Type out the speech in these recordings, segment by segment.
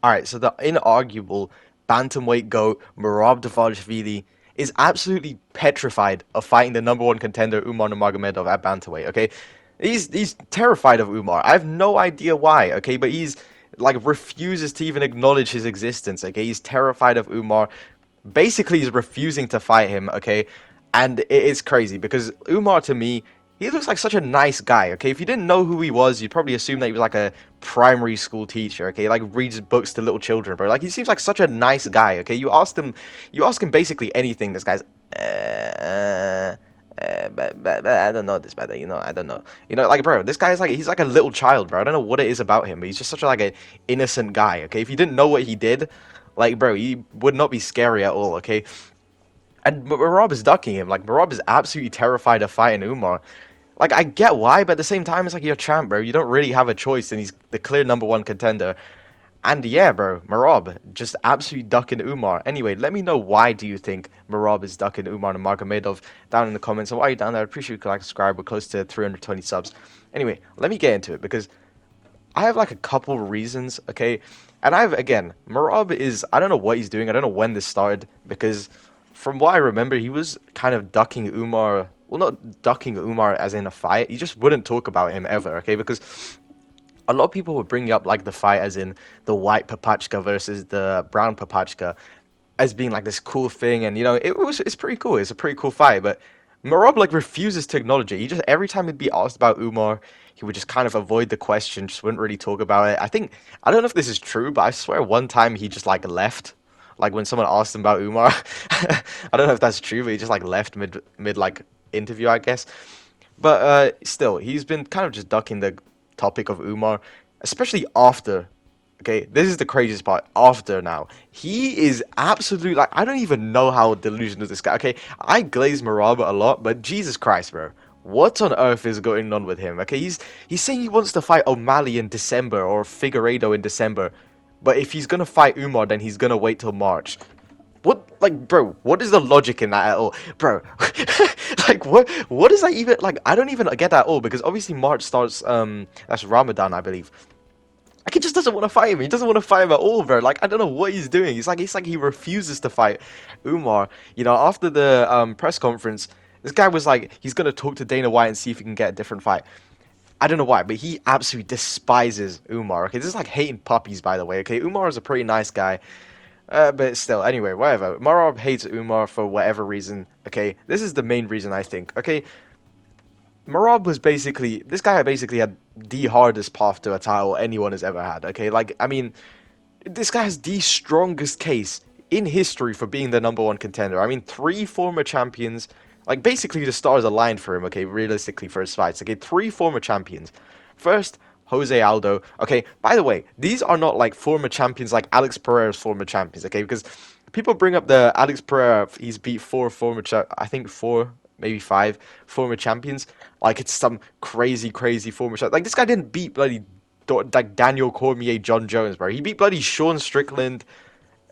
All right, so the inarguable bantamweight GOAT, Merab dvalishvilli, is absolutely petrified of fighting the number one contender, Umar Nurmagomedov, at bantamweight, okay? He's terrified of Umar. I have no idea why, okay? But he's like refuses to even acknowledge his existence, okay? He's terrified of Umar. Basically, he's refusing to fight him, okay? And it is crazy because Umar, to me, he looks like such a nice guy, okay? If you didn't know who he was, you'd probably assume that he was like a primary school teacher, okay? Like reads books to little children, bro. Like he seems like such a nice guy, okay? You ask him basically anything. This guy's, but I don't know this, but I don't know. Like, bro, this guy's like he's like a little child, bro. I don't know what it is about him, but he's just such a, like a innocent guy, okay? If you didn't know what he did, like, bro, he would not be scary at all, okay? And Merab is ducking him. Like, Merab is absolutely terrified of fighting Umar. Like, I get why, but at the same time, it's like you're a champ, bro. You don't really have a choice, and he's the clear number one contender. And yeah, bro, Merab just absolutely ducking Umar. Anyway, let me know why do you think Merab is ducking Umar and Magomedov down in the comments. And while you're down there, I appreciate you could like subscribe. We're close to 320 subs. Anyway, let me get into it because I have like a couple reasons, okay? And again, Merab is, I don't know what he's doing. I don't know when this started because from what I remember, he was kind of ducking Umar. Well, not ducking Umar as in a fight. He just wouldn't talk about him ever, okay? Because a lot of people would bring up like the fight as in the white papachka versus the brown papachka as being like this cool thing, and it's pretty cool. It's a pretty cool fight, but Merab like refuses to acknowledge it. He just every time he'd be asked about Umar, he would just kind of avoid the question, just wouldn't really talk about it. I don't know if this is true, but I swear one time he just like left. Like when someone asked him about Umar, I don't know if that's true, but he just like left mid like interview, I guess. But still, he's been kind of just ducking the topic of Umar, especially after. Okay, this is the craziest part. After now, he is absolute. Like I don't even know how delusional this guy. Okay, I glaze Merab a lot, but Jesus Christ, bro, what on earth is going on with him? Okay, he's saying he wants to fight O'Malley in December or Figueiredo in December, but if he's gonna fight Umar, then he's gonna wait till March. What, like, bro, what is the logic in that at all? Bro, like, what is that even, like, I don't even get that at all, because obviously March starts, that's Ramadan, I believe. Like, he just doesn't want to fight him. He doesn't want to fight him at all, bro. Like, I don't know what he's doing. It's like he refuses to fight Umar. After the, press conference, this guy was like, he's gonna talk to Dana White and see if he can get a different fight. I don't know why, but he absolutely despises Umar. Okay, this is like hating puppies, by the way. Okay, Umar is a pretty nice guy. But still, anyway, whatever. Merab hates Umar for whatever reason. Okay, this is the main reason I think. Okay, this guy basically had the hardest path to a title anyone has ever had. Okay, like I mean, this guy has the strongest case in history for being the number one contender. I mean, three former champions. Like basically the stars aligned for him. Okay, realistically for his fights. Okay, three former champions. First, Jose Aldo. Okay, by the way, these are not like former champions like Alex Pereira's former champions, okay? Because people bring up the Alex Pereira, he's beat I think four, maybe five former champions. Like it's some crazy, crazy former champ. Like this guy didn't beat bloody like Daniel Cormier, John Jones, bro. He beat bloody Sean Strickland,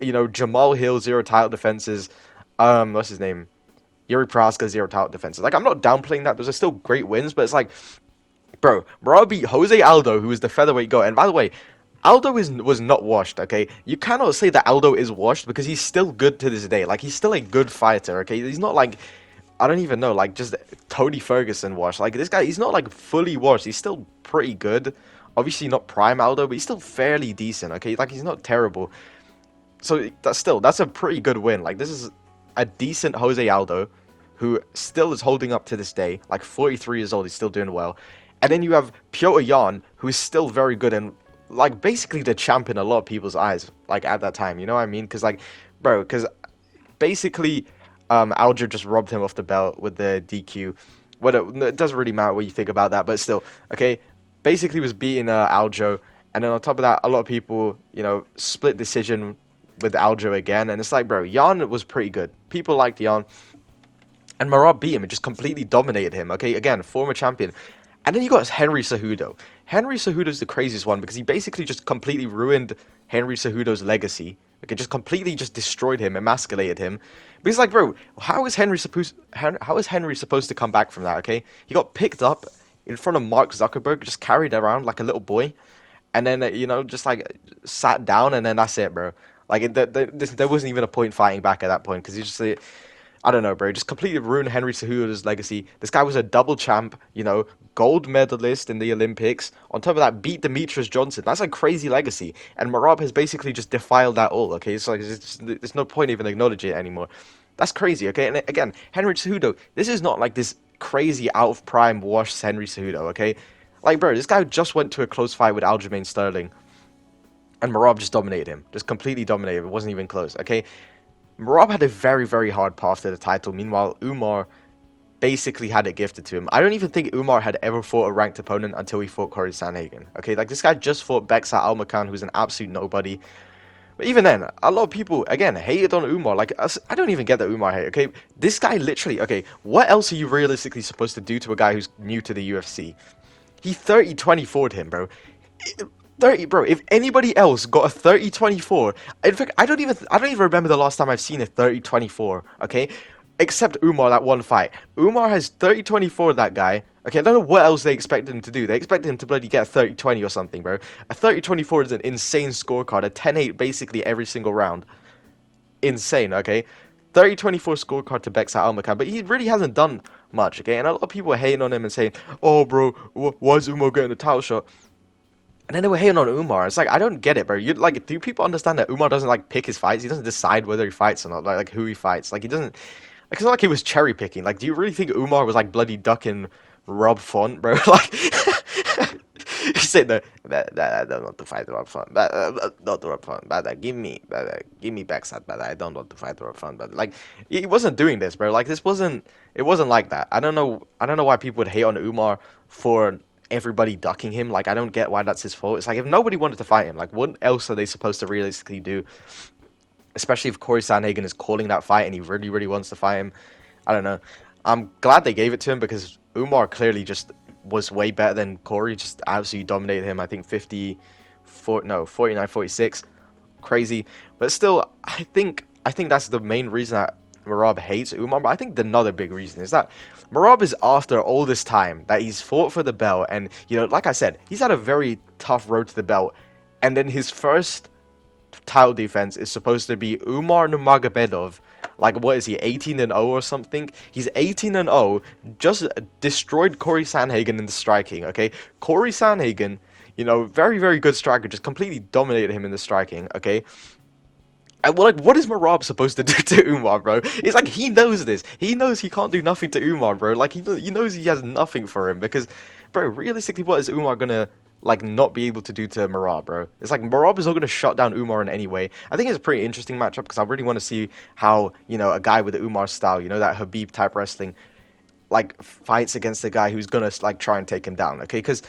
Jamal Hill, zero title defenses. What's his name? Yuri Prohaska, zero title defenses. Like I'm not downplaying that. Those are still great wins, but it's like bro, Merab beat Jose Aldo, who is the featherweight goat. And by the way, Aldo was not washed, okay? You cannot say that Aldo is washed because he's still good to this day. Like, he's still a good fighter, okay? He's not like, I don't even know, like, just Tony Ferguson washed. Like, this guy, he's not, like, fully washed. He's still pretty good. Obviously not prime Aldo, but he's still fairly decent, okay? Like, he's not terrible. So, that's a pretty good win. Like, this is a decent Jose Aldo, who still is holding up to this day. Like, 43 years old, he's still doing well. And then you have Piotr Jan, who is still very good and, like, basically the champ in a lot of people's eyes, like, at that time. You know what I mean? Because, like, bro, because basically, Aljo just robbed him off the belt with the DQ. It doesn't really matter what you think about that, but still, okay? Basically was beating Aljo. And then on top of that, a lot of people, split decision with Aljo again. And it's like, bro, Jan was pretty good. People liked Jan. And Merab beat him and just completely dominated him, okay? Again, former champion. And then you got Henry Cejudo. Henry Cejudo's the craziest one because he basically just completely ruined Henry Cejudo's legacy. Okay, just completely just destroyed him, emasculated him. But he's like, bro, how is Henry supposed to come back from that, okay? He got picked up in front of Mark Zuckerberg, just carried around like a little boy. and then just like sat down, and then that's it, bro. Like there wasn't even a point fighting back at that point because he just I don't know, bro. Just completely ruined Henry Cejudo's legacy. This guy was a double champ, gold medalist in the Olympics. On top of that, beat Demetrius Johnson. That's a crazy legacy. And Merab has basically just defiled that all. Okay, it's like there's no point even acknowledging it anymore. That's crazy. Okay, and again, Henry Cejudo. This is not like this crazy out of prime washed Henry Cejudo. Okay, like bro, this guy just went to a close fight with Aljamain Sterling, and Merab just dominated him. Just completely dominated. It wasn't even close. Okay. Merab had a very, very hard path to the title. Meanwhile, Umar basically had it gifted to him. I don't even think Umar had ever fought a ranked opponent until he fought Corey Sandhagen. Okay, like this guy just fought Beksat Almakan, who's an absolute nobody. But even then, a lot of people, again, hated on Umar. Like, I don't even get the Umar hate, okay? This guy literally, okay, what else are you realistically supposed to do to a guy who's new to the UFC? He 30-24'd him, bro. 30, bro. If anybody else got a 30-24, in fact, I don't even remember the last time I've seen a 30-24, okay? Except Umar, that one fight. Umar has 30-24 that guy. Okay, I don't know what else they expected him to do. They expected him to bloody get a 30-20 or something, bro. A 30-24 is an insane scorecard. A 10-8 basically every single round. Insane, okay? 30-24 scorecard to Beksat Almakan, but he really hasn't done much, okay? And a lot of people are hating on him and saying, oh, bro, why is Umar getting a title shot? And then they were hating on Umar. It's like, I don't get it, bro. Do people understand that Umar doesn't like pick his fights? He doesn't decide whether he fights or not, like who he fights. Like he doesn't. Like, it's not like he was cherry picking. Like, do you really think Umar was like bloody ducking Rob Font, bro? Like, he said no, I don't want to fight Rob Font, but not Rob Font, but give me backside, but I don't want to fight Rob Font, but like, he wasn't doing this, bro. Like, it wasn't like that. I don't know why people would hate on Umar for everybody ducking him. Like, I don't get why that's his fault. It's like, if nobody wanted to fight him, like, what else are they supposed to realistically do? Especially if Corey Sandhagen is calling that fight and he really, really wants to fight him. I don't know. I'm glad they gave it to him because Umar clearly just was way better than Corey. Just absolutely dominated him. I think 49-46. Crazy. But still, I think that's the main reason that Merab hates Umar. But I think another big reason is that Merab is, after all this time that he's fought for the belt, and like I said, he's had a very tough road to the belt, and then his first title defense is supposed to be Umar Nurmagomedov. Like, what is he, 18-0 or something? He's 18-0, just destroyed Corey Sandhagen in the striking, okay? Corey Sandhagen, very, very good striker, just completely dominated him in the striking, okay? And what is Merab supposed to do to Umar, bro? It's like, he knows this. He knows he can't do nothing to Umar, bro. Like, he knows he has nothing for him because, bro, realistically, what is Umar gonna, like, not be able to do to Merab, bro? It's like, Merab is not gonna shut down Umar in any way. I think it's a pretty interesting matchup because I really want to see how, a guy with the Umar style, that Habib-type wrestling, like, fights against a guy who's gonna, like, try and take him down, okay? Because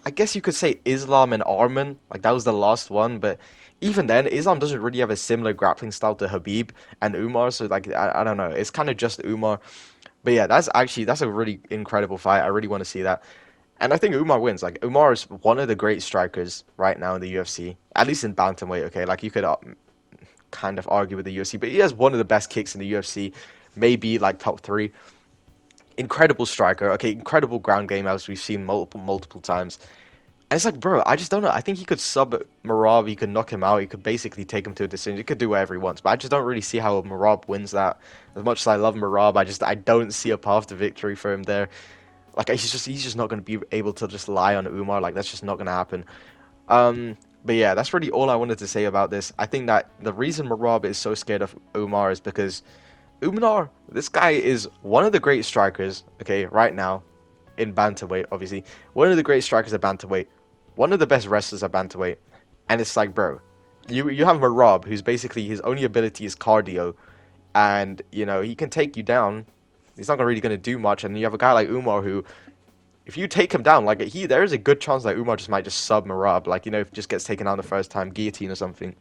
I guess you could say Islam and Arman, like, that was the last one, but even then, Islam doesn't really have a similar grappling style to Habib and Umar, so, like, I don't know, it's kind of just Umar. But yeah, that's a really incredible fight. I really want to see that. And I think Umar wins. Like, Umar is one of the great strikers right now in the UFC, at least in bantamweight, okay? Like, you could kind of argue with the UFC, but he has one of the best kicks in the UFC, maybe, like, top 3. Incredible striker, okay? Incredible ground game, as we've seen multiple times. And it's like, bro, I just don't know. I think he could sub Merab, he could knock him out, he could basically take him to a decision, he could do whatever he wants, but I just don't really see how Merab wins that. As much as I love Merab, I don't see a path to victory for him there. Like, he's just not going to be able to just lie on Umar. Like, that's just not going to happen. But yeah, that's really all I wanted to say about this. I think that the reason Merab is so scared of Umar is because Umar, this guy is one of the great strikers, okay, right now, in bantamweight, obviously. One of the great strikers at bantamweight. One of the best wrestlers at bantamweight. And it's like, bro, you have Merab, who's basically, his only ability is cardio. And, he can take you down. He's not really going to do much. And you have a guy like Umar who, if you take him down, like, there is a good chance that Umar might just sub Merab. Like, if he just gets taken down the first time, guillotine or something.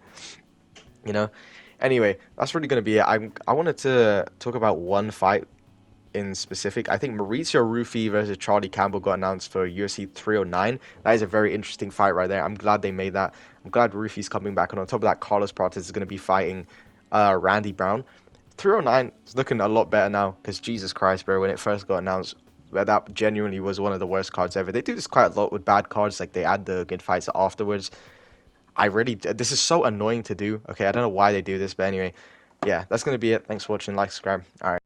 Anyway, that's really going to be it. I wanted to talk about one fight in specific. I think Mauricio Rufy versus Charlie Campbell got announced for UFC 309. That is a very interesting fight right there. I'm glad they made that. I'm glad Rufy's coming back. And on top of that, Carlos Prates is going to be fighting Randy Brown. 309 is looking a lot better now because Jesus Christ, bro, when it first got announced, but that genuinely was one of the worst cards ever. They do this quite a lot with bad cards, like they add the good fights afterwards. This is so annoying to do. Okay, I don't know why they do this, but anyway, yeah, that's gonna be it. Thanks for watching. Like, subscribe. All right.